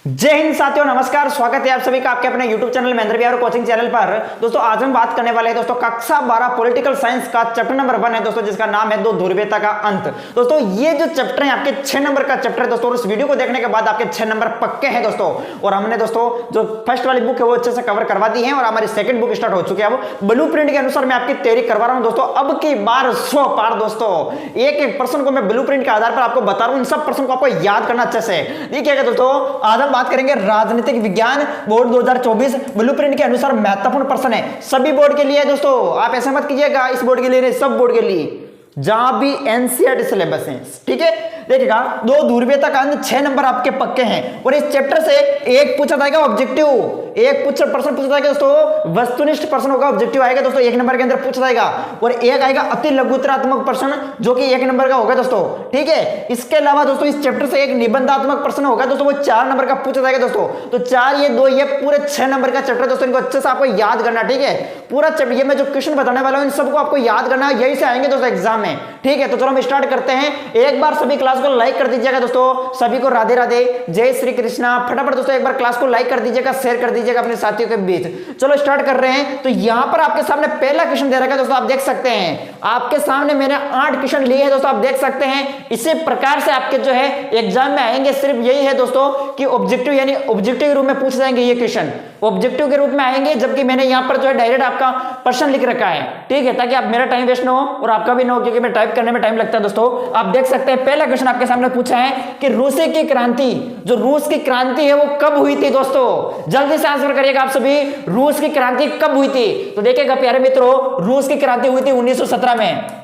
जय हिंद साथियों, नमस्कार। स्वागत है आप सभी का आपके अपने YouTube channel Mahendra Bihar coaching channel पर। दोस्तों आज हम बात करने वाले हैं दोस्तों कक्षा 12 पॉलिटिकल साइंस का चैप्टर नंबर 1 है दोस्तों, जिसका नाम है दो ध्रुवीयता का अंत। दोस्तों ये जो चैप्टर है आपके 6 नंबर का चैप्टर है दोस्तों, और इस वीडियो को देखने के बाद आपके 6 नंबर पक्के हैं दोस्तों। और हमने दोस्तों जो फर्स्ट वाली बुक है वो अच्छे से कवर करवा दी है और हमारी सेकंड बुक स्टार्ट हो चुकी है। अब ब्लूप्रिंट के अनुसार मैं आपकी तैयारी करवा रहा हूं दोस्तों। अब की बार 100 पार दोस्तों, एक प्रश्न को मैं ब्लूप्रिंट के आधार पर आपको बता रहा हूं। इन सब प्रश्न को आपको याद करना अच्छे से। ठीक है दोस्तों, आज हम बात करेंगे राजनीतिक विज्ञान बोर्ड 2024 ब्लूप्रिंट के अनुसार महत्वपूर्ण प्रश्न है सभी बोर्ड के लिए दोस्तों। आप ऐसा मत कीजिएगा इस बोर्ड के लिए नहीं, सब बोर्ड के लिए जहां भी एनसीईआरटी सिलेबस है। ठीक है, देखिएगा दो ध्रुवीयता का अंत 6 नंबर आपके पक्के हैं। और इस चैप्टर से एक पूछा जाएगा ऑब्जेक्टिव, एक प्रश्न पूछा जाएगा दोस्तों, वस्तुनिष्ठ प्रश्न होगा, ऑब्जेक्टिव आएगा दोस्तों 1 नंबर के अंदर पूछा जाएगा। और एक आएगा अति लघुत्तरात्मक प्रश्न जो कि 1 नंबर का होगा दोस्तों। ठीक है, इसके अलावा दोस्तों इस चैप्टर से एक निबंधात्मक प्रश्न होगा दोस्तों, वो 4 नंबर का पूछा जाएगा दोस्तों। तो 4 ये 2 ये पूरे 6 नंबर का चैप्टर दोस्तों, इनको अच्छे से आपको याद करना। ठीक है, पूरा चैप्टर ये मैं जो क्वेश्चन बताने वाला हूं इन सबको आपको याद करना, यही से आएंगे दोस्तों एग्जाम में। ठीक है, तो चलो हम स्टार्ट करते हैं। एक बार सभी क्लास को लाइक कर दीजिएगा दोस्तों। सभी को राधे राधे, जय श्री कृष्णा। फटाफट दोस्तों एक बार क्लास को लाइक कर दीजिएगा, शेयर कर दीजिएगा अपने साथियों के बीच। चलो स्टार्ट कर रहे हैं। तो यहां पर आपके सामने पहला क्वेश्चन दे रखा है दोस्तों, आप देख सकते हैं। आपके सामने मैंने 8 क्वेश्चन लिए हैं दोस्तों, आप देख सकते हैं। इसी प्रकार से आपके जो है एग्जाम में आएंगे। सिर्फ यही है दोस्तों कि ऑब्जेक्टिव यानी ऑब्जेक्टिव के रूप में पूछ जाएंगे ये क्वेश्चन, ऑब्जेक्टिव के रूप में आएंगे। जबकि मैंने यहां पर जो है डायरेक्ट आपका प्रश्न लिख रखा है। ठीक है, ताकि आप मेरा टाइम वेस्ट ना हो और आपका भी ना हो, क्योंकि मैं टाइप करने में टाइम लगता है दोस्तों। आप देख सकते हैं पहला क्वेश्चन आपके सामने पूछा है कि रूसी की क्रांति, जो रूस की क्रांति है वो कब हुई थी दोस्तों। जल्दी से आंसर करिएगा आप सभी, रूस की क्रांति कब हुई थी। तो देखिएगा प्यारे मित्रों, रूस की क्रांति हुई थी 1917 में।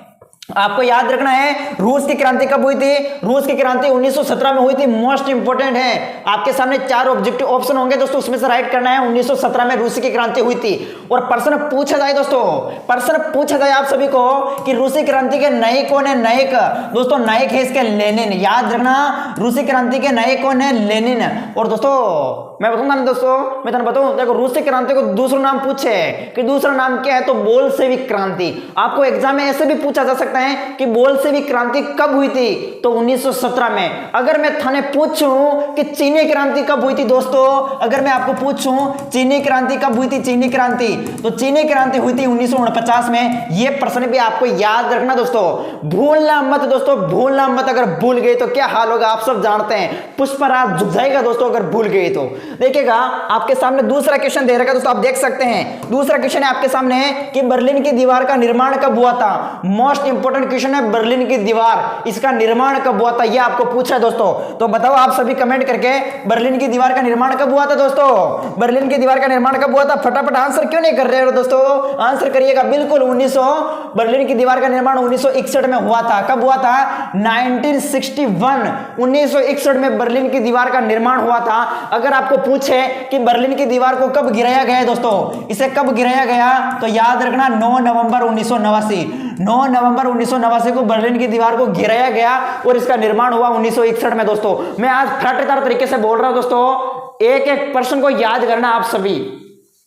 आपको याद रखना है रूस की क्रांति कब हुई थी। रूस की क्रांति 1917 में हुई थी। मोस्ट इंपोर्टेंट है, आपके सामने 4 ऑब्जेक्टिव ऑप्शन होंगे दोस्तों, उसमें से राइट करना है। 1917 में रूस की क्रांति हुई थी। और प्रश्न पूछा जाए दोस्तों, प्रश्न पूछा जाए आप सभी को कि रूसी क्रांति के नायक कौन है। नायक दोस्तों, नायक है इसके लेनिन। याद रखना, रूसी क्रांति के नायक कौन है, लेनिन। और दोस्तों मैं बताऊंगा ना दोस्तों, मैं तुम्हें बताऊं, देखो रूसी क्रांति को दूसरा नाम पूछे कि दूसरा नाम क्या है, तो बोल्शेविक क्रांति। आपको एग्जाम में ऐसे भी पूछा जा सकता है कि बोल्शेविक क्रांति कब हुई थी, तो 1917 में। अगर मैं थाने पूछूं कि चीनी क्रांति कब हुई थी दोस्तों, अगर मैं आपको पूछूं चीनी क्रांति कब हुई थी, चीनी क्रांति, तो चीनी क्रांति हुई थी 1949 में। यह प्रश्न भी आपको याद रखना दोस्तों, भूलना मत दोस्तों, भूलना मत। अगर भूल गए तो क्या हाल होगा आप सब जानते हैं, पुष्पराज झुक जाएगा दोस्तों अगर भूल गए तो। देखिएगा आपके सामने दूसरा क्वेश्चन दे रखा है दोस्तों, आप देख सकते हैं। दूसरा क्वेश्चन है आपके सामने कि बर्लिन की दीवार का निर्माण कब हुआ था। मोस्ट इंपोर्टेंट क्वेश्चन है, बर्लिन की दीवार, इसका निर्माण कब हुआ था, यह आपको पूछा है दोस्तों। तो बताओ आप सभी कमेंट करके, बर्लिन की दीवार का निर्माण कब हुआ था दोस्तों। बर्लिन की दीवार का निर्माण कब हुआ था। फटाफट आंसर क्यों नहीं कर रहे हो दोस्तों, आंसर करिएगा बिल्कुल। बर्लिन की दीवार का निर्माण 1961 में हुआ था। कब हुआ था, 1961, 1961 में बर्लिन की दीवार का निर्माण हुआ था। अगर आपको पूछे कि बर्लिन की दीवार को कब गिराया गया है दोस्तों, इसे कब गिराया गया, तो याद रखना 9 नवंबर 1989। 9 नवंबर 1989 को बर्लिन की दीवार को गिराया गया और इसका निर्माण हुआ 1961 में दोस्तों। मैं आज फटाफट तरीके से बोल रहा हूं दोस्तों, एक एक प्रश्न को याद करना आप सभी।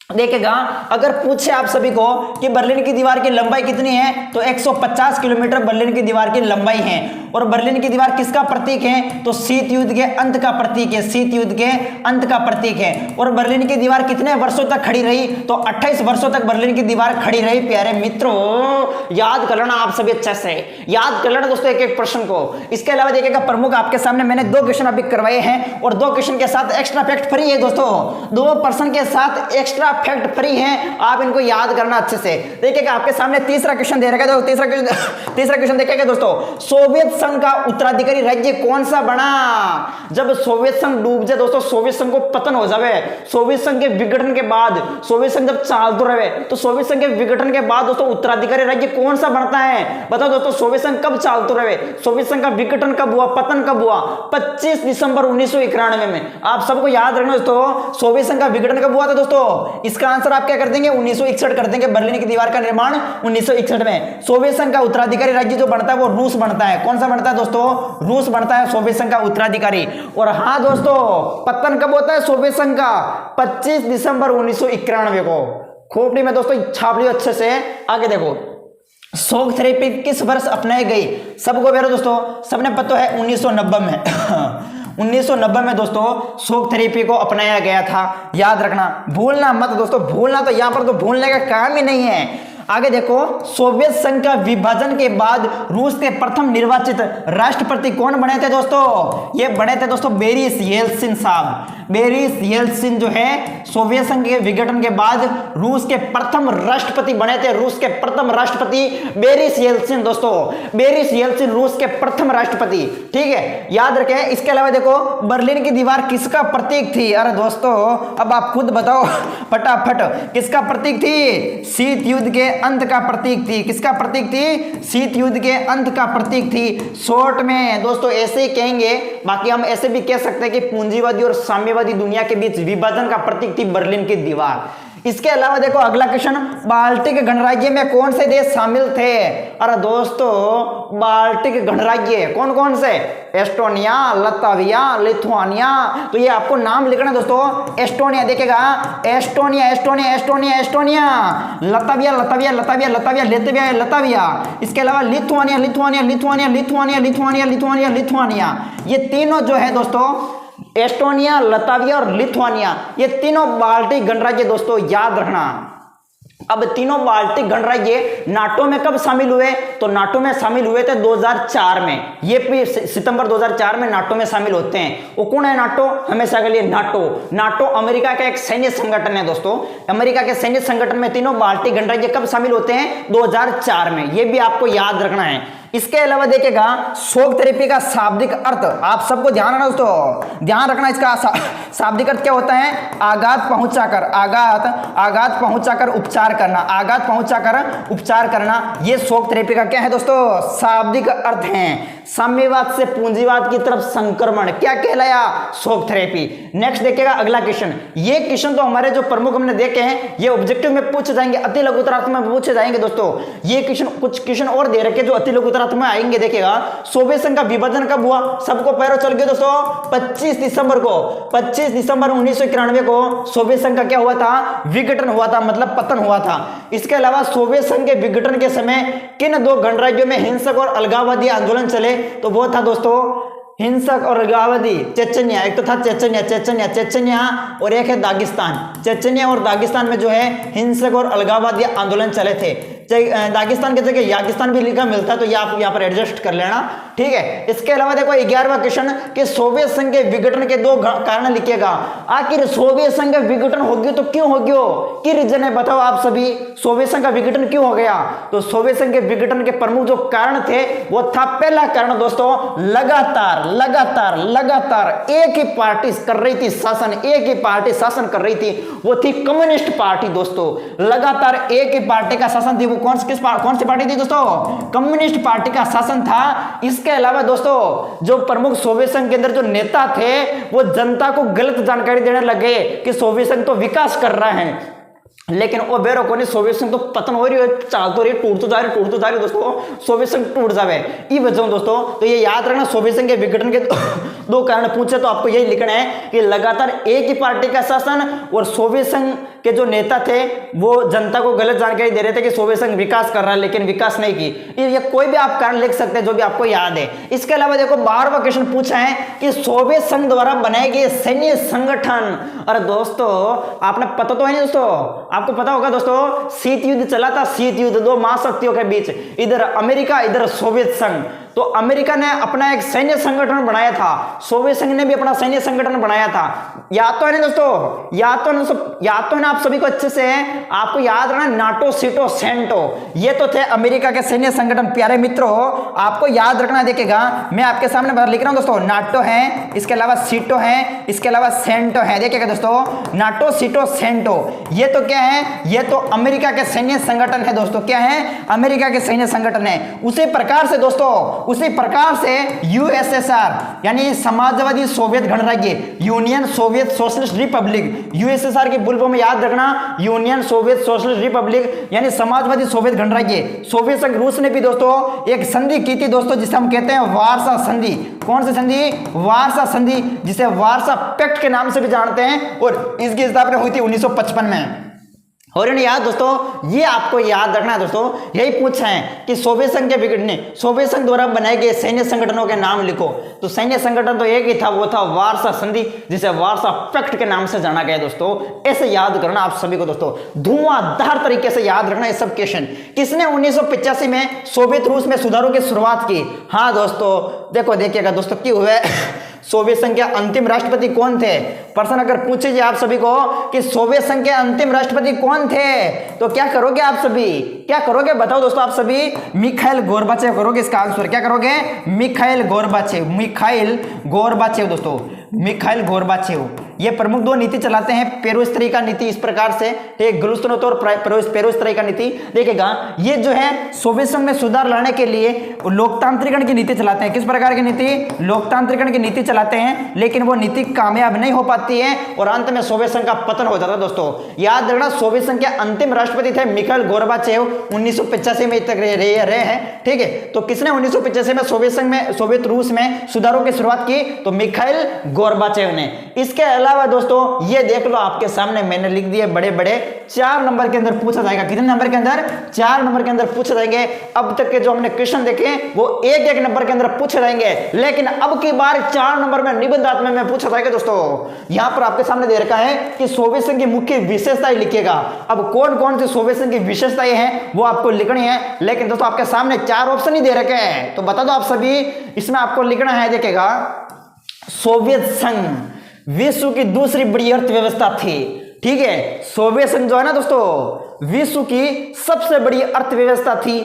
देखिएगा अगर पूछे आप सभी को कि बर्लिन की दीवार की लंबाई कितनी है, तो 150 किलोमीटर बर्लिन की दीवार की लंबाई है। और बर्लिन की दीवार किसका प्रतीक है, तो शीत युद्ध के अंत का प्रतीक है, शीत युद्ध के अंत का प्रतीक है। और बर्लिन की दीवार कितने वर्षों तक खड़ी रही, तो 28 वर्षों तक बर्लिन की दीवार खड़ी रही। प्यारे मित्रों याद कर लेना आप सभी अच्छे से, याद कर लेना दोस्तों एक एक प्रश्न को। इसके अलावा देखिएगा प्रमुख आपके सामने मैंने 2 क्वेश्चन अभी करवाए हैं और 2 क्वेश्चन के साथ एक्स्ट्रा फैक्ट फ्री है दोस्तों। 2 प्रश्न के साथ एक्स्ट्रा फैक्ट फ्री है, आप इनको याद करना अच्छे से। देखिएगा आपके सामने तीसरा क्वेश्चन दे रखा है दोस्तों। तीसरा क्वेश्चन देखिएगा दोस्तों, सोवियत संघ का उत्तराधिकारी राज्य कौन सा बना जब सोवियत संघ डूब जाए दोस्तों, सोवियत संघ को पतन हो जावे। सोवियत संघ के विघटन के बाद, सोवियत संघ जब चालते रहे, तो सोवियत संघ के विघटन के बाद दोस्तों उत्तराधिकारी राज्य कौन सा बनता है। बताओ दोस्तों, सोवियत संघ कब चालते रहे, सोवियत संघ का विघटन कब हुआ, पतन कब हुआ, 25 दिसंबर 1991 में। आप सबको याद रखना दोस्तों, सोवियत संघ का विघटन कब हुआ था दोस्तों। इसका आंसर आप क्या कर देंगे, 1961 कर देंगे। बर्लिन की दीवार का निर्माण 1961 में। सोवियत संघ का उत्तराधिकारी राज्य जो बनता है वो रूस बनता है। कौन सा बनता है दोस्तों, रूस बनता है सोवियत संघ का उत्तराधिकारी। और हाँ दोस्तों, पतन कब होता है सोवियत संघ का, 25 दिसंबर 1991 को। खोपड़ी में दोस्तों छाप लियो अच्छे से। आगे देखो, शॉक थेरेपी किस वर्ष अपनाई गई, सबको बेरो दोस्तों, सबने पता है 1990 में 1990 में दोस्तों शॉक थेरेपी को अपनाया गया था। याद रखना, भूलना मत दोस्तों, भूलना तो यहां पर तो भूलने का काम ही नहीं है। आगे देखो, सोवियत संघ का विभाजन के बाद रूस के प्रथम निर्वाचित राष्ट्रपति कौन बने थे दोस्तों? ये बने थे दोस्तों बोरिस येल्त्सिन साहब। बोरिस येल्त्सिन जो है सोवियत संघ के विघटन के बाद रूस के प्रथम राष्ट्रपति बने थे। रूस के प्रथम राष्ट्रपति बोरिस येल्त्सिन दोस्तों, बोरिस येल्त्सिन रूस के प्रथम राष्ट्रपति, ठीक है, याद रखें। इसके अलावा देखो, बर्लिन की दीवार किसका प्रतीक थी? अरे दोस्तों अब आप खुद बताओ फटाफट, किसका प्रतीक थी? शीत युद्ध के अंत का प्रतीक थी। किसका प्रतीक थी? शीत युद्ध के अंत का प्रतीक थी। शॉर्ट में दोस्तों ऐसे ही कहेंगे, बाकी हम ऐसे भी कह सकते हैं कि पूंजीवादी और साम्यवादी दुनिया के बीच विभाजन का प्रतीक थी बर्लिन की दीवार। इसके अलावा देखो अगला क्वेश्चन, बाल्टिक गणराज्य में कौन से देश शामिल थे? अरे दोस्तों बाल्टिक गणराज्य कौन कौन से? Estonia, Latvia, Lithuania. तो ये आपको नाम लिखना दोस्तों। एस्टोनिया देखेगा, Estonia Estonia Estonia Estonia, Latvia Latvia Latvia Latvia Lithuania Latvia. इसके अलावा Lithuania Lithuania Lithuania Lithuania Lithuania Lithuania Lithuania. ये तीनों जो है दोस्तों, एस्टोनिया, लताविया और लिथुआनिया, ये तीनों बाल्टिक गणराज्य दोस्तों, याद रखना। अब तीनों बाल्टिक गणराज्य नाटो में कब शामिल हुए? तो नाटो में शामिल हुए थे 2004 में। ये भी सितंबर 2004 में नाटो में शामिल होते हैं। वो कौन है नाटो? हमेशा के लिए नाटो। नाटो अमेरिका का एक सैन्य संगठन है दोस्तों। अमेरिका के सैन्य संगठन में तीनों बाल्टिक गणराज्य कब शामिल होते हैं? 2004 में। ये भी आपको याद रखना है। इसके अलावा देखिएगा, शॉक थेरेपी का शाब्दिक अर्थ आप सबको ध्यान रखना दोस्तों, ध्यान रखना। इसका शाब्दिक अर्थ क्या होता है? आघात पहुंचाकर, आघात पहुंचाकर उपचार करना, आघात पहुंचाकर उपचार करना। ये शॉक थेरेपी का क्या है दोस्तों? शाब्दिक अर्थ है। साम्यवाद से पूंजीवाद की तरफ संक्रमण क्या कहलाया? Shock therapy. नेक्स्ट देखिएगा अगला क्वेश्चन। ये क्वेश्चन तो हमारे जो प्रमुख हमने देखे हैं, ये ऑब्जेक्टिव में पूछे जाएंगे, अति लघुतरार्थ में पूछे जाएंगे दोस्तों। ये क्वेश्चन, कुछ क्वेश्चन और दे रखे जो अति लघुतरार्थ में आएंगे। देखिएगा, सोवियत संघ का विभाजन कब हुआ? सबको पैरों चल गए दोस्तों, 25 दिसंबर को, 25 दिसंबर 1991 को सोवियत संघ का क्या हुआ था? विघटन हुआ था, मतलब पतन हुआ था। इसके अलावा सोवियत संघ के विघटन के समय किन दो गणराज्यों में हिंसक और अलगाववादी आंदोलन चले? तो वो था दोस्तों हिंसक और अलगाववादी चेचनिया। एक तो था चेचनिया और एक है दागिस्तान। चेचनिया और दागिस्तान में जो है हिंसक और अलगाववादी आंदोलन चले थे। दागिस्तान की जगह यागिस्तान भी लिखा मिलता है, तो ये आप यहाँ पर एडजस्ट कर लेना, ठीक है। इसके अलावा देखो 11वां क्वेश्चन कि सोवियत संघ के विघटन के दो कारण लिखिएगा। आखिर सोवियत संघ का विघटन हो गया तो क्यों हो गया? क्या रीजन है बताओ आप सभी? सोवियत संघ का विघटन क्यों हो गया? तो सोवियत संघ के विघटन के प्रमुख जो कारण थे वो था, पहला कारण दोस्तों, लगातार लगातार लगातार एक ही पार्टी कर रही थी शासन, एक ही पार्टी शासन कर रही थी, वो थी कम्युनिस्ट पार्टी दोस्तों। लगातार एक ही पार्टी का शासन थी, वो कौन सी पार्टी थी दोस्तों? कम्युनिस्ट पार्टी का शासन था। इसके अलावा दोस्तों जो प्रमुख सोवियत संघ के अंदर जो नेता थे वो जनता को गलत जानकारी देने लगे कि सोवियत संघ तो विकास कर रहा है, लेकिन वो बेरोको ने सोवियत संघ तो पतन हो रही है, चाल तो रही, टूट तो जा रही दोस्तों, सोवियत संघ टूट जावे। ये वजह दोस्तों, तो ये याद रखना, सोवियत संघ के विघटन के दो कारण पूछे तो आपको यही लिखना है कि लगातार एक ही पार्टी का शासन और सोवियत संघ के जो नेता थे वो जनता को गलत जानकारी दे रहे थे कि सोवियत संघ विकास कर रहा है, लेकिन विकास नहीं की। ये कोई भी आप कारण लिख सकते हैं जो भी आपको याद है। इसके अलावा देखो 12वां क्वेश्चन पूछा है कि सोवियत संघ द्वारा बनाए गए सैन्य संगठन। अरे दोस्तों आपने पता तो है नहीं दोस्तों, आपको पता होगा दोस्तों, शीत युद्ध चला था, शीत युद्ध दो महाशक्तियों के बीच, इधर अमेरिका इधर सोवियत संघ। तो अमेरिका ने अपना एक सैन्य संगठन बनाया था, सोवियत संघ ने भी अपना सैन्य संगठन बनाया था। याद तो है ना दोस्तों, याद तो है ना आप सभी को अच्छे से? आपको याद रखना, नाटो, सीटो, सेंटो, ये तो थे अमेरिका के सैन्य संगठन। प्यारे मित्रों आपको याद रखना, देखिएगा मैं आपके सामने लिख रहा हूं दोस्तों, नाटो है, इसके अलावा सीटो है, इसके अलावा सेंटो है। देखिएगा दोस्तों, नाटो, सीटो, सेंटो, ये तो क्या है? ये तो अमेरिका के सैन्य संगठन है दोस्तों। क्या है? अमेरिका के सैन्य संगठन है। उसी प्रकार से दोस्तों, उसी प्रकार से यूएसएसआर यानी समाजवादी सोवियत गणराज्य, union Soviet socialist Republic, USSR की फुल फॉर्म याद रखना, यूनियन सोवियत सोशलिस्ट रिपब्लिक यानी समाजवादी सोवियत गणराज्य। सोवियत संघ रूस ने भी दोस्तों एक संधि की थी दोस्तों, जिसे हम कहते हैं वार्सा संधि। कौन सी संधि? वार्सा संधि, जिसे वार्सा पैक्ट के नाम से भी जानते हैं, और इसकी स्थापना हुई थी 1955 में। हो रही नहीं याद दोस्तों, ये आपको याद रखना है दोस्तों। यही पूछा है कि सोवियत संघ के बिगड़ने, सोवियत संघ द्वारा बनाए गए सैन्य संगठनों के नाम लिखो। तो सैन्य संगठन तो एक ही था, वो था वार्सा संधि, जिसे वार्सा पैक्ट के नाम से जाना गया दोस्तों। ऐसे याद करना आप सभी को दोस्तों, धुआंधार तरीके से याद रखना ये सब क्वेश्चन। किसने 1985 में सोवियत रूस में सुधारों की शुरुआत की? हाँ दोस्तों देखो, देखिएगा दोस्तों क्यों हुआ। सोवियत संघ के अंतिम राष्ट्रपति कौन थे? प्रश्न अगर पूछे आप सभी को कि सोवियत संघ के अंतिम राष्ट्रपति कौन थे, तो क्या करोगे आप सभी? क्या करोगे बताओ दोस्तों आप सभी? मिखाइल गोर्बाचेव करोगे इसका आंसर। क्या करोगे? मिखाइल गोर्बाचेव, मिखाइल गोर्बाचेव दोस्तों, मिखाइल गोर्बाचेव। ये प्रमुख दो नीति चलाते हैं, पेरोस्त्री का नीति इस प्रकार से, ठीक, ग्लुस्तनोव और पेरोस्त्री का नीति। देखिएगा ये जो है सोवियत संघ में सुधार लाने के लिए लोकतांत्रिकरण की नीति चलाते हैं। किस प्रकार की नीति? लोकतांत्रिकरण की नीति चलाते हैं, लेकिन वो नीति कामयाब नहीं हो पाती है और अंत में सोवियत संघ का पतन हो जाता है दोस्तों। याद रखना, सोवियत संघ के अंतिम राष्ट्रपति थे मिखाइल गोर्बाचेव, 1985 में तक रहे हैं, ठीक है। तो किसने 1985 में सोवियत संघ में, सोवियत रूस में सुधारों की शुरुआत की? तो मिखाइल गोर्बाचेव ने। इसके अलावा दोस्तों ये देख लो, आपके सामने मैंने लिख दिए बड़े बड़े 4 नंबर के अंदर पूछा जाएगा। कितने नंबर के अंदर? 4 नंबर के अंदर पूछे जाएंगे। अब तक के जो हमने क्वेश्चन देखे वो 1-1 नंबर के अंदर पूछे जाएंगे, लेकिन अब की बार 4 नंबर में निबंधात्मक में पूछा जाएगा दोस्तों। यहां पर आपके सामने दे रखा है कि सोवियत संघ की मुख्य विशेषताएं लिखिएगा। अब कौन कौन सी सोवियत संघ की विशेषताएं हैं वो आपको लिखनी है, लेकिन दोस्तों आपके सामने 4 ऑप्शन ही दे रखे हैं, तो बता दो आप सभी। इसमें आपको लिखना है, देखिएगा, सोवियत संघ विश्व की दूसरी बड़ी अर्थव्यवस्था थी, ठीक है। सोवियत संघ जो है ना दोस्तों, विश्व की सबसे बड़ी अर्थव्यवस्था थी।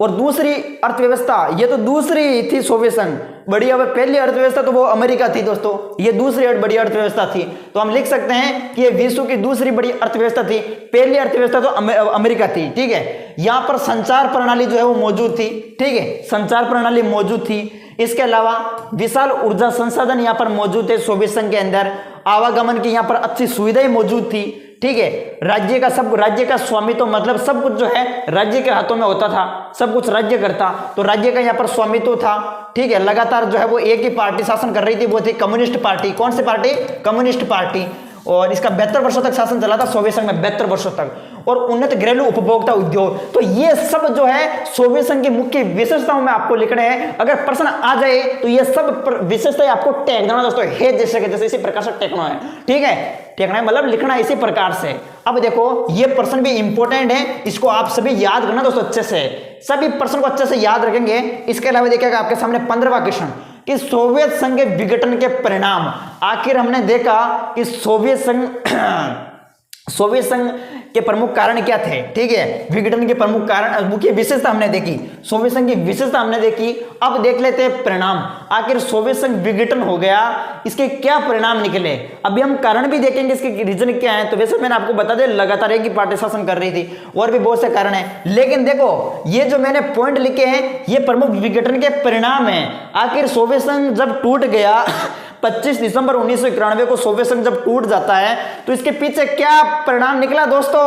और दूसरी अर्थव्यवस्था, ये तो दूसरी थी सोवियत संघ, बड़ी पहली अर्थव्यवस्था तो वो अमेरिका थी दोस्तों, ये दूसरी बड़ी अर्थव्यवस्था थी। तो हम लिख सकते हैं कि ये विश्व की दूसरी बड़ी अर्थव्यवस्था थी, पहली अर्थव्यवस्था तो अमेरिका थी, ठीक है। यहां पर संचार प्रणाली जो है वो मौजूद थी, ठीक है, संचार प्रणाली मौजूद थी। इसके अलावा विशाल ऊर्जा संसाधन यहां पर मौजूद थे सोवियत संघ के अंदर। आवागमन की यहां पर अच्छी सुविधाएं मौजूद थी, ठीक है। राज्य का स्वामित्व, मतलब सब कुछ जो है राज्य के हाथों में होता था, सब कुछ राज्य करता, तो राज्य का यहाँ पर स्वामित्व था, ठीक है। लगातार जो है वो एक ही पार्टी शासन कर रही थी, वो थी कम्युनिस्ट पार्टी। कौन सी पार्टी? Communist party. और इसका 72 वर्षों तक शासन चला था सोवियत संघ में, 72 वर्षों तक। और उन्नत घरेलू उपभोक्ता उद्योग, तो ये सब जो है सोवियत संघ की मुख्य विशेषताओं में आपको लिखने हैं। अगर प्रश्न आ जाए तो ये सब विशेषताएं आपको टैग देना दोस्तों, है जैसे इसी प्रकार से टेकना है, ठीक है। टेकना है मतलब लिखना है इसी प्रकार से। अब देखो ये प्रश्न भी इंपॉर्टेंट है, इसको आप सभी याद करना दोस्तों अच्छे से, सभी प्रश्न को अच्छे से याद रखेंगे। इसके अलावा देखिएगा आपके सामने 15वां क्वेश्चन कि सोवियत संघ के विघटन के परिणाम। आखिर हमने देखा कि सोवियत संघ के प्रमुख कारण क्या थे, ठीक है। विघटन के प्रमुख कारण, मुख्य विशेषता हमने देखी, सोवियत संघ की विशेषता हमने देखी। अब देख लेते हैं परिणाम। आखिर सोवियत संघ विघटन हो गया, इसके क्या परिणाम निकले। अभी हम कारण भी देखेंगे, इसके रीजन क्या है। तो वैसे मैंने आपको बता दिया, लगातार एक ही पार्टी शासन कर रही थी, और भी बहुत से कारण है, लेकिन देखो ये जो मैंने पॉइंट लिखे हैं ये प्रमुख विघटन के परिणाम है। आखिर सोवियत संघ जब टूट गया 25 दिसंबर 1991 को सोवियत संघ जब टूट जाता है, तो इसके पीछे क्या परिणाम निकला दोस्तों?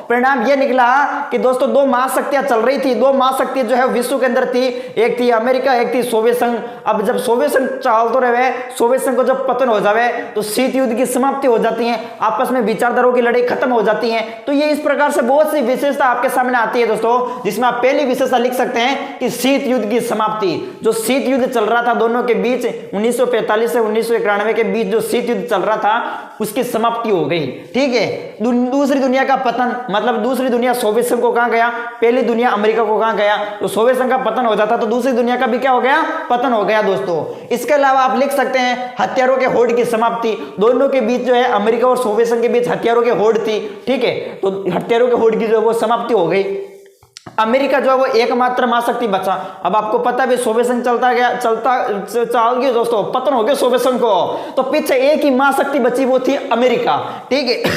परिणाम यह निकला कि दोस्तों 2 महाशक्तियां चल रही थी, 2 महाशक्तियां जो है विश्व के अंदर थी, एक थी अमेरिका, एक थी सोवियत संघ। अब जब सोवियत संघ चलते रहे, सोवियत संघ को जब पतन हो जावे तो शीत युद्ध की समाप्ति हो जाती है, आपस में विचारधाराओं की लड़ाई खत्म हो जाती है। तो ये इस प्रकार से बहुत सी विशेषता आपके सामने आती है दोस्तों, जिसमें आप पहली विशेषता लिख सकते हैं कि शीत युद्ध की समाप्ति। जो शीत युद्ध चल रहा था दोनों के बीच 1945 से 1991 के बीच जो शीत युद्ध चल रहा था, उसकी समाप्ति हो गई, ठीक है। दूसरी दुनिया का पतन, मतलब दूसरी दुनिया सोवियत संघ को कहां गया, पहली दुनिया अमेरिका को कहां गया। तो सोवियत संघ का पतन हो जाता तो दूसरी दुनिया का भी क्या हो गया, पतन हो गया दोस्तों। इसके अलावा आप लिख सकते हैं हथियारों के होड़ की समाप्ति। दोनों के बीच जो है अमेरिका और सोवियत संघ के बीच हथियारों के होड़ थी, ठीक है। तो हथियारों के होड़ की जो है वो समाप्ति हो गई। अमेरिका जो है वो एकमात्र महाशक्ति बचा। अब आपको पता भी सोवियत संघ चल गया दोस्तों, पतन हो गया सोवियत संघ को, तो पीछे एक ही महाशक्ति बची, वो थी अमेरिका, ठीक है।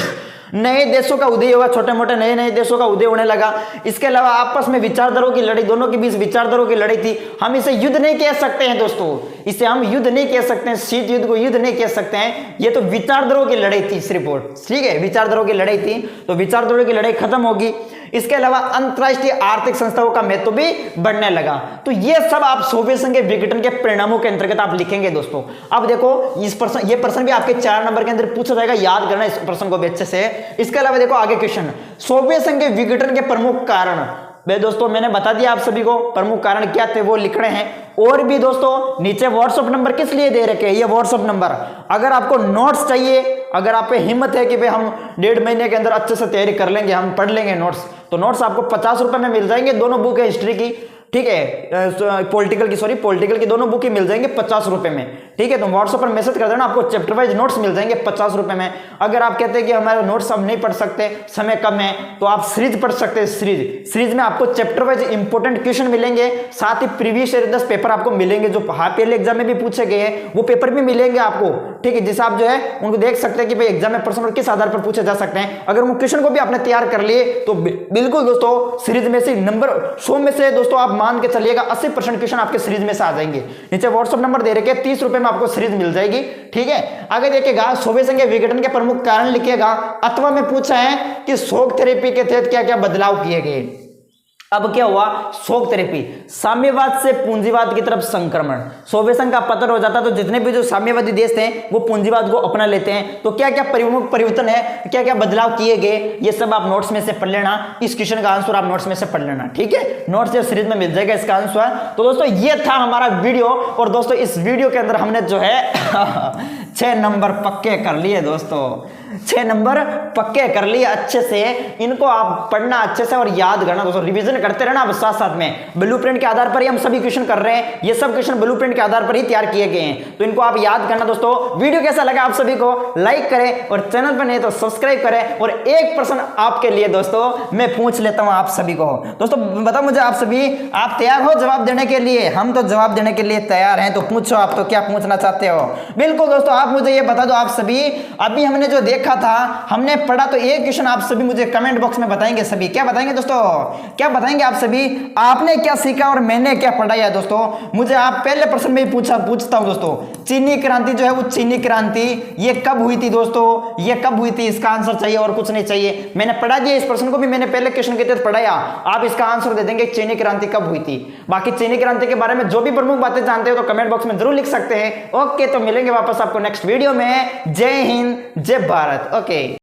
नए देशों का उदय होगा, छोटे मोटे नए देशों का उदय होने लगा। इसके अलावा आपस में विचारधाराओं की लड़ाई, दोनों के बीच विचारधाराओं की लड़ाई थी। हम इसे युद्ध नहीं कह सकते हैं दोस्तों, इसे हम युद्ध नहीं कह सकते हैं, शीत युद्ध को युद्ध नहीं कह सकते हैं। ये तो विचारधाराओं की लड़ाई थी सिर्फ, ठीक है, विचारधाराओं की लड़ाई थी। तो विचारधाराओं की लड़ाई खत्म होगी। इसके अलावा अंतरराष्ट्रीय आर्थिक संस्थाओं का महत्व भी बढ़ने लगा। तो ये सब आप सोवियत संघ के विघटन के परिणामों के अंतर्गत आप लिखेंगे दोस्तों। अब देखो ये प्रश्न भी आपके 4 नंबर के अंदर पूछा जाएगा, याद करना इस प्रश्न को भी अच्छे से। इसके अलावा देखो आगे क्वेश्चन, सोवियत संघ के विघटन के प्रमुख कारण। भाई दोस्तों मैंने बता दिया आप सभी को प्रमुख कारण क्या थे, वो लिख रहे हैं। और भी दोस्तों नीचे व्हाट्सएप नंबर किस लिए दे रखे हैं, ये व्हाट्सएप नंबर, अगर आपको नोट्स चाहिए, अगर आप पे हिम्मत है कि भाई हम 1.5 महीने के अंदर अच्छे से तैयारी कर लेंगे, हम पढ़ लेंगे नोट्स, तो नोट्स आपको 50 रुपए में मिल जाएंगे। दोनों बुक है हिस्ट्री की, ठीक है, पॉलिटिकल की दोनों बुक ही मिल जाएंगे 50 रुपए में, ठीक है। तो व्हाट्सएप पर मैसेज कर देना, आपको चैप्टर वाइज नोट्स मिल जाएंगे 50 रुपए में। अगर आप कहते हैं कि हमारे नोट्स हम नहीं पढ़ सकते, समय कम है, तो आप सीरीज पढ़ सकते हैं। सीरीज में आपको चैप्टर वाइज इंपॉर्टेंट क्वेश्चन मिलेंगे, साथ ही प्रीवियस ईयर 10 पेपर आपको मिलेंगे जो हाफ ईयरली एग्जाम में भी पूछे गए हैं, वो पेपर भी मिलेंगे आपको, ठीक है, जिसे आप जो है उनको देख सकते हैं कि भाई एग्जाम में प्रश्न और किस आधार पर पूछे जा सकते हैं। अगर वो क्वेश्चन को भी आपने तैयार कर लिए तो बिल्कुल दोस्तों सीरीज में से नंबर 100 में से दोस्तों आप मान के चलिएगा 80% क्वेश्चन आपके सीरीज में से आ जाएंगे। नीचे व्हाट्सएप नंबर दे रखे 30 रुपए में आपको सीरीज मिल जाएगी, ठीक है। आगे देखिएगा, सोवियत संघ के विघटन के प्रमुख कारण लिखिएगा। अथवा में पूछा है कि शॉक थेरेपी के तहत क्या क्या बदलाव किए गए। अब क्या हुआ, शॉक थेरेपी, साम्यवाद से पूंजीवाद की तरफ संक्रमण। सोवियत संघ का पतन हो जाता तो जितने भी जो साम्यवादी देश थे वो पूंजीवाद को अपना लेते हैं। तो क्या क्या परिवर्तन है, क्या क्या बदलाव किए गए, ये सब आप नोट्स में से पढ़ लेना। इस क्वेश्चन का आंसर आप नोट्स में से पढ़ लेना, ठीक है, नोट्स या सीरीज में मिल जाएगा इसका आंसर। तो दोस्तों ये था हमारा वीडियो, और दोस्तों इस वीडियो के अंदर हमने जो है 6 नंबर पक्के कर लिए दोस्तों, 6 नंबर पक्के कर लिए अच्छे से। इनको आप पढ़ना अच्छे से और याद करना दोस्तों, रिवीजन करते रहना। अब साथ साथ में ब्लूप्रिंट के आधार पर ही हम सभी क्वेश्चन कर रहे हैं, ये सब क्वेश्चन ब्लूप्रिंट के आधार पर ही तैयार किए गए हैं, तो इनको आप याद करना दोस्तों। वीडियो कैसा लगा आप सभी को लाइक करें, और चैनल पर नहीं तो सब्सक्राइब करें। और एक प्रश्न आपके लिए दोस्तों मैं पूछ लेता हूं आप सभी को। दोस्तों बताओ मुझे आप सभी, आप तैयार हो जवाब देने के लिए? हम तो जवाब देने के लिए तैयार हैं, तो पूछो आप तो क्या पूछना चाहते हो। बिल्कुल दोस्तों, आप मुझे ये बता दो आप सभी, अभी हमने जो देखा था, हमने पढ़ा, तो एक क्वेश्चन आप सभी मुझे कमेंट बॉक्स में बताएंगे। सभी क्या बताएंगे दोस्तों, क्या बताएंगे आप सभी, आपने क्या सीखा और मैंने क्या पढ़ा है दोस्तों। मुझे आप पहले प्रश्न में पूछता हूं दोस्तों, चीनी क्रांति जो है वो चीनी क्रांति ये कब हुई थी दोस्तों, ये कब हुई थी, इसका आंसर चाहिए और कुछ नहीं चाहिए। मैंने पढ़ा दिया, इस प्रश्न को भी मैंने पहले क्वेश्चन के तहत पढ़ाया, आप इसका आंसर दे देंगे चीनी क्रांति कब हुई थी। बाकी चीनी क्रांति के बारे में जो भी प्रमुख बातें जानते हो तो कमेंट बॉक्स में जरूर लिख सकते हैं। ओके, तो मिलेंगे वापस आपको नेक्स्ट वीडियो में। जय हिंद, जय भारत। ओके।